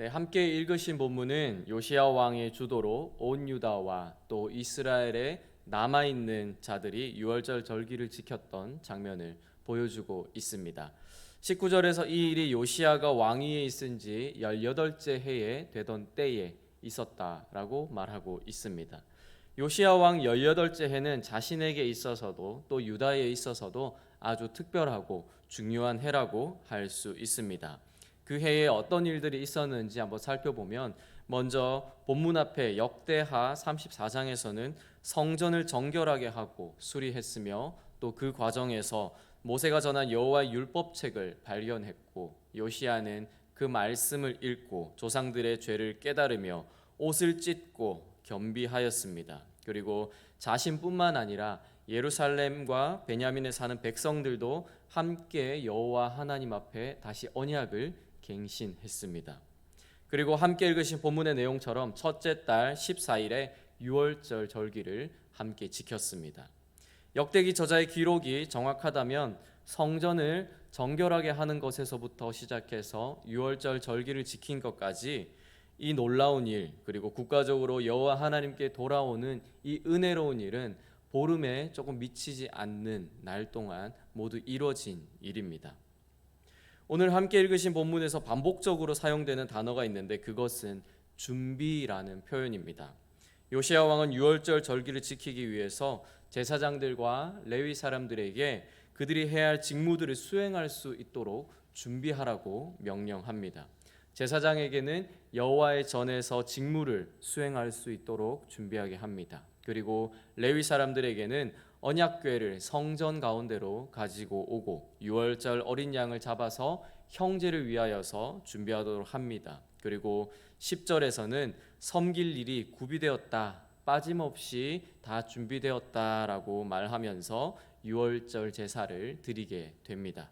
네, 함께 읽으신 본문은 요시야 왕의 주도로 온 유다와 또 이스라엘에 남아 있는 자들이 유월절 절기를 지켰던 장면을 보여주고 있습니다. 19절에서 이 일이 요시야가 왕위에 있은 지 18째 해에 되던 때에 있었다라고 말하고 있습니다. 요시야 왕 18째 해는 자신에게 있어서도 또 유다에 있어서도 아주 특별하고 중요한 해라고 할 수 있습니다. 그 해에 어떤 일들이 있었는지 한번 살펴보면, 먼저 본문 앞에 역대하 34장에서는 성전을 정결하게 하고 수리했으며, 또 그 과정에서 모세가 전한 여호와의 율법책을 발견했고, 요시야는 그 말씀을 읽고 조상들의 죄를 깨달으며 옷을 찢고 겸비하였습니다. 그리고 자신뿐만 아니라 예루살렘과 베냐민에 사는 백성들도 함께 여호와 하나님 앞에 다시 언약을 갱신했습니다. 그리고 함께 읽으신 본문의 내용처럼 첫째 달 14일에 유월절 절기를 함께 지켰습니다. 역대기 저자의 기록이 정확하다면 성전을 정결하게 하는 것에서부터 시작해서 유월절 절기를 지킨 것까지 이 놀라운 일, 그리고 국가적으로 여호와 하나님께 돌아오는 이 은혜로운 일은 보름에 조금 미치지 않는 날 동안 모두 이루어진 일입니다. 오늘 함께 읽으신 본문에서 반복적으로 사용되는 단어가 있는데, 그것은 준비라는 표현입니다. 요시야 왕은 유월절 절기를 지키기 위해서 제사장들과 레위 사람들에게 그들이 해야 할 직무들을 수행할 수 있도록 준비하라고 명령합니다. 제사장에게는 여호와의 전에서 직무를 수행할 수 있도록 준비하게 합니다. 그리고 레위 사람들에게는 언약궤를 성전 가운데로 가지고 오고 유월절 어린 양을 잡아서 형제를 위하여서 준비하도록 합니다. 그리고 10절에서는 섬길 일이 구비되었다, 빠짐없이 다 준비되었다라고 말하면서 유월절 제사를 드리게 됩니다.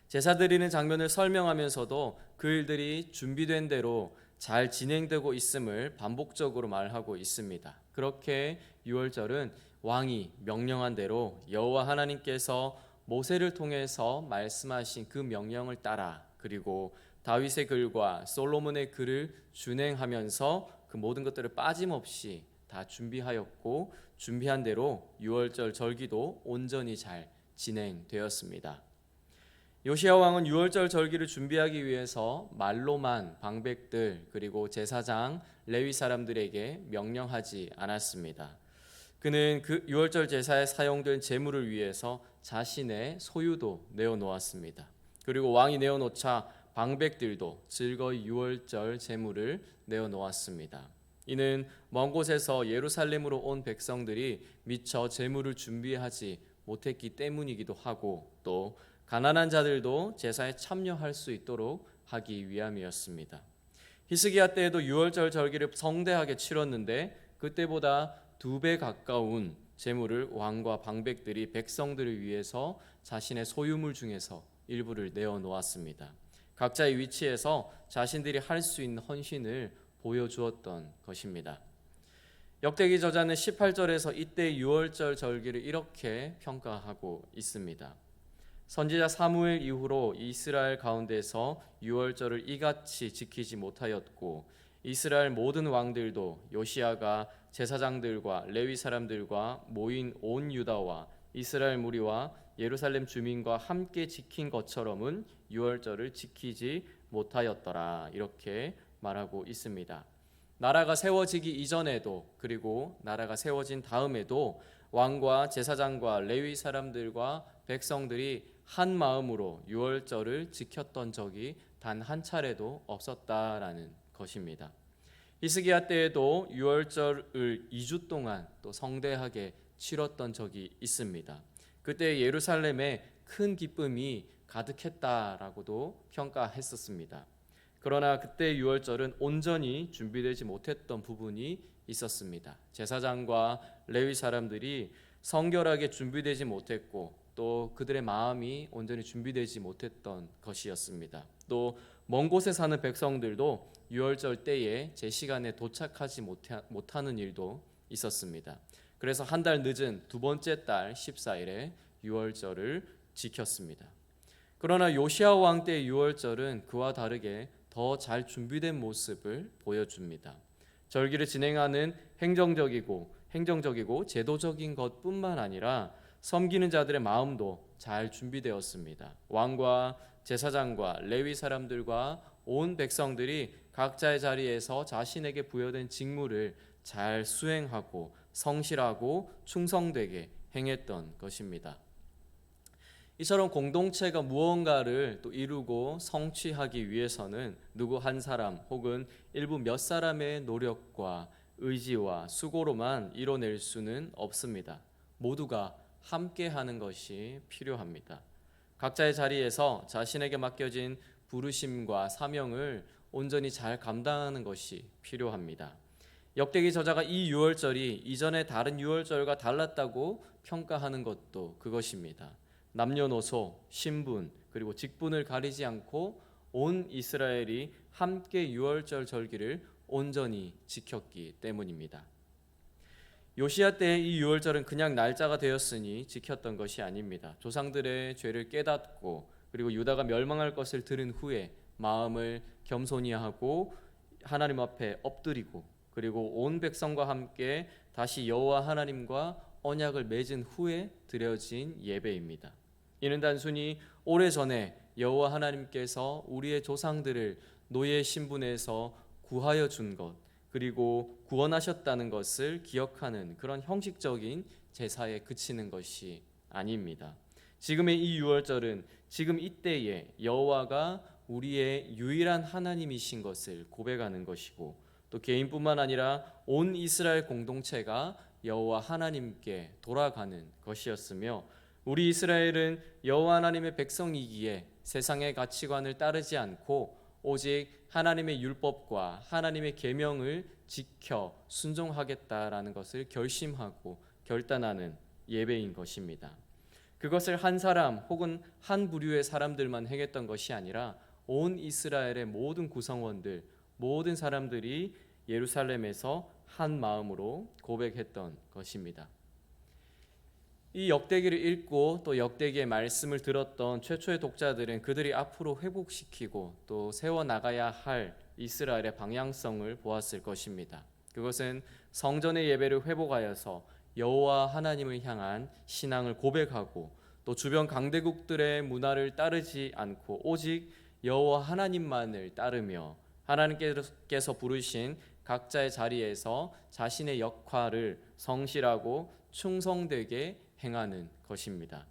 제사 드리는 장면을 설명하면서도 그 일들이 준비된 대로 잘 진행되고 있음을 반복적으로 말하고 있습니다. 그렇게 유월절은 왕이 명령한 대로 여호와 하나님께서 모세를 통해서 말씀하신 그 명령을 따라, 그리고 다윗의 글과 솔로몬의 글을 준행하면서 그 모든 것들을 빠짐없이 다 준비하였고, 준비한 대로 유월절 절기도 온전히 잘 진행되었습니다. 요시야 왕은 유월절 절기를 준비하기 위해서 말로만 방백들 그리고 제사장, 레위 사람들에게 명령하지 않았습니다. 그는 그 유월절 제사에 사용된 제물을 위해서 자신의 소유도 내어놓았습니다. 그리고 왕이 내어놓자 방백들도 즐거이 유월절 제물을 내어놓았습니다. 이는 먼 곳에서 예루살렘으로 온 백성들이 미처 제물을 준비하지 못했기 때문이기도 하고, 또 가난한 자들도 제사에 참여할 수 있도록 하기 위함이었습니다. 히스기야 때에도 유월절 절기를 성대하게 치렀는데, 그때보다 2배 가까운 제물을 왕과 방백들이 백성들을 위해서 자신의 소유물 중에서 일부를 내어놓았습니다. 각자의 위치에서 자신들이 할 수 있는 헌신을 보여주었던 것입니다. 역대기 저자는 18절에서 이때 유월절 절기를 이렇게 평가하고 있습니다. 선지자 사무엘 이후로 이스라엘 가운데서 유월절을 이같이 지키지 못하였고, 이스라엘 모든 왕들도 요시야가 제사장들과 레위 사람들과 모인 온 유다와 이스라엘 무리와 예루살렘 주민과 함께 지킨 것처럼은 유월절을 지키지 못하였더라, 이렇게 말하고 있습니다. 나라가 세워지기 이전에도 그리고 나라가 세워진 다음에도 왕과 제사장과 레위 사람들과 백성들이 한 마음으로 유월절을 지켰던 적이 단 한 차례도 없었다라는 것입니다. 히스기야 때에도 유월절을 2주 동안 또 성대하게 치렀던 적이 있습니다. 그때 예루살렘에 큰 기쁨이 가득했다라고도 평가했었습니다. 그러나 그때 유월절은 온전히 준비되지 못했던 부분이 있었습니다. 제사장과 레위 사람들이 성결하게 준비되지 못했고, 또 그들의 마음이 온전히 준비되지 못했던 것이었습니다. 또 먼 곳에 사는 백성들도 유월절 때에 제 시간에 도착하지 못하는 일도 있었습니다. 그래서 한 달 늦은 두 번째 달 14일에 유월절을 지켰습니다. 그러나 요시야 왕 때의 유월절은 그와 다르게 더 잘 준비된 모습을 보여줍니다. 절기를 진행하는 행정적이고 제도적인 것뿐만 아니라 섬기는 자들의 마음도 잘 준비되었습니다. 왕과 제사장과 레위 사람들과 온 백성들이 각자의 자리에서 자신에게 부여된 직무를 잘 수행하고 성실하고 충성되게 행했던 것입니다. 이처럼 공동체가 무언가를 또 이루고 성취하기 위해서는 누구 한 사람 혹은 일부 몇 사람의 노력과 의지와 수고로만 이뤄낼 수는 없습니다. 모두가 함께 하는 것이 필요합니다. 각자의 자리에서 자신에게 맡겨진 부르심과 사명을 온전히 잘 감당하는 것이 필요합니다. 역대기 저자가 이 유월절이 이전의 다른 유월절과 달랐다고 평가하는 것도 그것입니다. 남녀노소, 신분, 그리고 직분을 가리지 않고 온 이스라엘이 함께 유월절 절기를 온전히 지켰기 때문입니다. 요시야 때의 이 유월절은 그냥 날짜가 되었으니 지켰던 것이 아닙니다. 조상들의 죄를 깨닫고 그리고 유다가 멸망할 것을 들은 후에 마음을 겸손히 하고 하나님 앞에 엎드리고 그리고 온 백성과 함께 다시 여호와 하나님과 언약을 맺은 후에 드려진 예배입니다. 이는 단순히 오래전에 여호와 하나님께서 우리의 조상들을 노예 신분에서 구하여 준 것, 그리고 구원하셨다는 것을 기억하는 그런 형식적인 제사에 그치는 것이 아닙니다. 지금의 이 유월절은 지금 이때에 여호와가 우리의 유일한 하나님이신 것을 고백하는 것이고, 또 개인뿐만 아니라 온 이스라엘 공동체가 여호와 하나님께 돌아가는 것이었으며, 우리 이스라엘은 여호와 하나님의 백성이기에 세상의 가치관을 따르지 않고 오직 하나님의 율법과 하나님의 계명을 지켜 순종하겠다라는 것을 결심하고 결단하는 예배인 것입니다. 그것을 한 사람 혹은 한 부류의 사람들만 행했던 것이 아니라 온 이스라엘의 모든 구성원들, 모든 사람들이 예루살렘에서 한 마음으로 고백했던 것입니다. 이 역대기를 읽고 또 역대기의 말씀을 들었던 최초의 독자들은 그들이 앞으로 회복시키고 또 세워나가야 할 이스라엘의 방향성을 보았을 것입니다. 그것은 성전의 예배를 회복하여서 여호와 하나님을 향한 신앙을 고백하고 또 주변 강대국들의 문화를 따르지 않고 오직 여호와 하나님만을 따르며 하나님께서 부르신 각자의 자리에서 자신의 역할을 성실하고 충성되게 행하는 것입니다.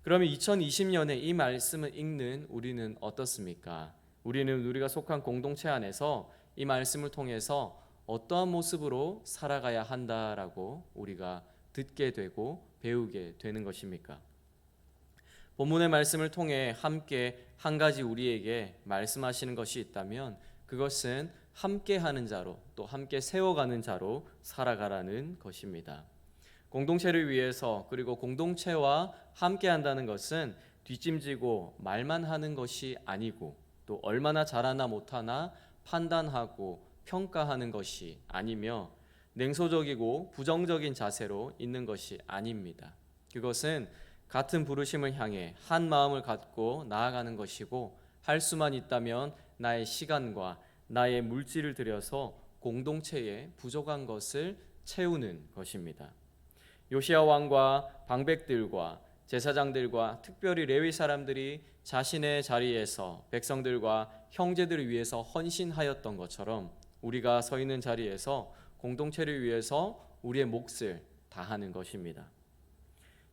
그러면 2020년에 이 말씀을 읽는 우리는 어떻습니까? 우리가 속한 공동체 안에서 이 말씀을 통해서 어떠한 모습으로 살아가야 한다라고 우리가 듣게 되고 배우게 되는 것입니까? 본문의 말씀을 통해 함께 한 가지 우리에게 말씀하시는 것이 있다면 그것은 함께하는 자로 또 함께 세워가는 자로 살아가라는 것입니다. 공동체를 위해서 그리고 공동체와 함께한다는 것은 뒷짐지고 말만 하는 것이 아니고 또 얼마나 잘하나 못하나 판단하고 평가하는 것이 아니며 냉소적이고 부정적인 자세로 있는 것이 아닙니다. 그것은 같은 부르심을 향해 한 마음을 갖고 나아가는 것이고 할 수만 있다면 나의 시간과 나의 물질을 들여서 공동체에 부족한 것을 채우는 것입니다. 요시야 왕과 방백들과 제사장들과 특별히 레위 사람들이 자신의 자리에서 백성들과 형제들을 위해서 헌신하였던 것처럼 우리가 서 있는 자리에서 공동체를 위해서 우리의 몫을 다하는 것입니다.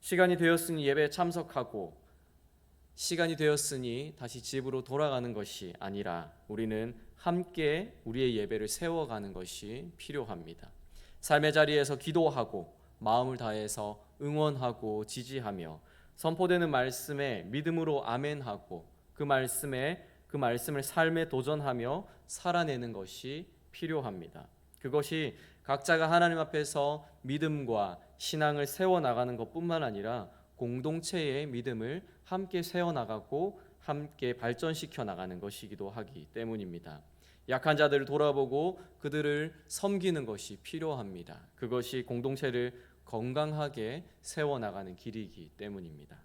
시간이 되었으니 예배에 참석하고 시간이 되었으니 다시 집으로 돌아가는 것이 아니라 우리는 함께 우리의 예배를 세워가는 것이 필요합니다. 삶의 자리에서 기도하고 마음을 다해서 응원하고 지지하며 선포되는 말씀에 믿음으로 아멘하고 그 말씀을 삶에 도전하며 살아내는 것이 필요합니다. 그것이 각자가 하나님 앞에서 믿음과 신앙을 세워나가는 것뿐만 아니라 공동체의 믿음을 함께 세워나가고 함께 발전시켜 나가는 것이기도 하기 때문입니다. 약한 자들을 돌아보고 그들을 섬기는 것이 필요합니다. 그것이 공동체를 건강하게 세워나가는 길이기 때문입니다.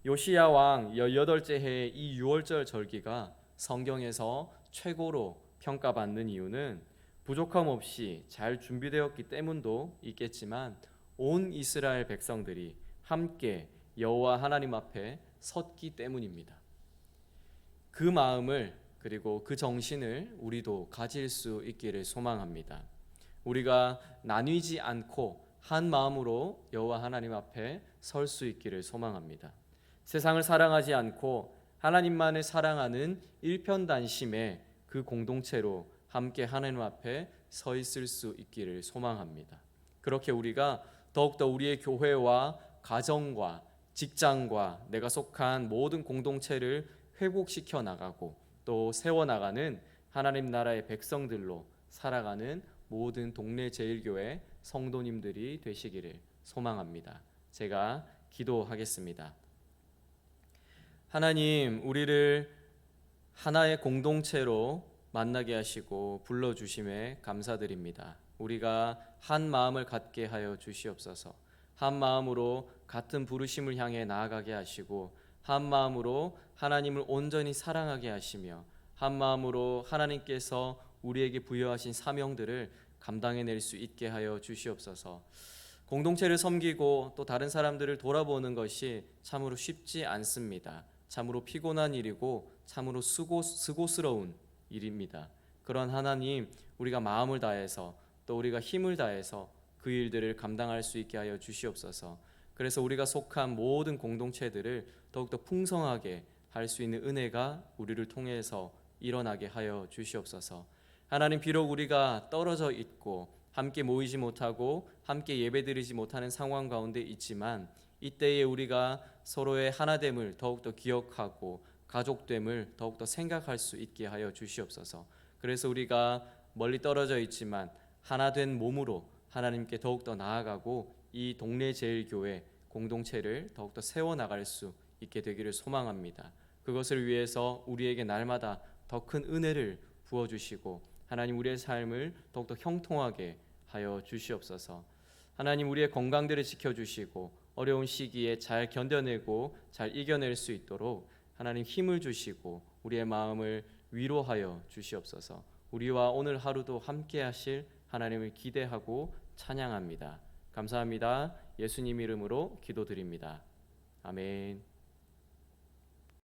요시야 왕 18째 해의 이 유월절 절기가 성경에서 최고로 평가받는 이유는 부족함 없이 잘 준비되었기 때문도 있겠지만 온 이스라엘 백성들이 함께 여호와 하나님 앞에 섰기 때문입니다. 그 마음을 그리고 그 정신을 우리도 가질 수 있기를 소망합니다. 우리가 나뉘지 않고 한 마음으로 여호와 하나님 앞에 설 수 있기를 소망합니다. 세상을 사랑하지 않고 하나님만을 사랑하는 일편단심의 그 공동체로 함께 하나님 앞에 서 있을 수 있기를 소망합니다. 그렇게 우리가 더욱더 우리의 교회와 가정과 직장과 내가 속한 모든 공동체를 회복시켜 나가고 또 세워나가는 하나님 나라의 백성들로 살아가는 모든 동네 제일교회 성도님들이 되시기를 소망합니다. 제가 기도하겠습니다. 하나님, 우리를 하나의 공동체로 만나게 하시고 불러주심에 감사드립니다. 우리가 한 마음을 갖게 하여 주시옵소서. 한 마음으로 같은 부르심을 향해 나아가게 하시고 한 마음으로 하나님을 온전히 사랑하게 하시며 한 마음으로 하나님께서 우리에게 부여하신 사명들을 감당해낼 수 있게 하여 주시옵소서. 공동체를 섬기고 또 다른 사람들을 돌아보는 것이 참으로 쉽지 않습니다. 참으로 피곤한 일이고 참으로 수고스러운 일입니다. 그런 하나님, 우리가 마음을 다해서 또 우리가 힘을 다해서 그 일들을 감당할 수 있게 하여 주시옵소서. 그래서 우리가 속한 모든 공동체들을 더욱더 풍성하게 할 수 있는 은혜가 우리를 통해서 일어나게 하여 주시옵소서. 하나님, 비록 우리가 떨어져 있고 함께 모이지 못하고 함께 예배드리지 못하는 상황 가운데 있지만 이때에 우리가 서로의 하나됨을 더욱더 기억하고 가족됨을 더욱더 생각할 수 있게 하여 주시옵소서. 그래서 우리가 멀리 떨어져 있지만 하나된 몸으로 하나님께 더욱더 나아가고 이 동네 제일교회 공동체를 더욱더 세워나갈 수 있게 되기를 소망합니다. 그것을 위해서 우리에게 날마다 더 큰 은혜를 부어주시고 하나님, 우리의 삶을 더욱더 형통하게 하여 주시옵소서. 하나님, 우리의 건강들을 지켜주시고 어려운 시기에 잘 견뎌내고 잘 이겨낼 수 있도록 하나님 힘을 주시고 우리의 마음을 위로하여 주시옵소서. 우리와 오늘 하루도 함께 하실 하나님을 기대하고 찬양합니다. 감사합니다. 예수님 이름으로 기도드립니다. 아멘.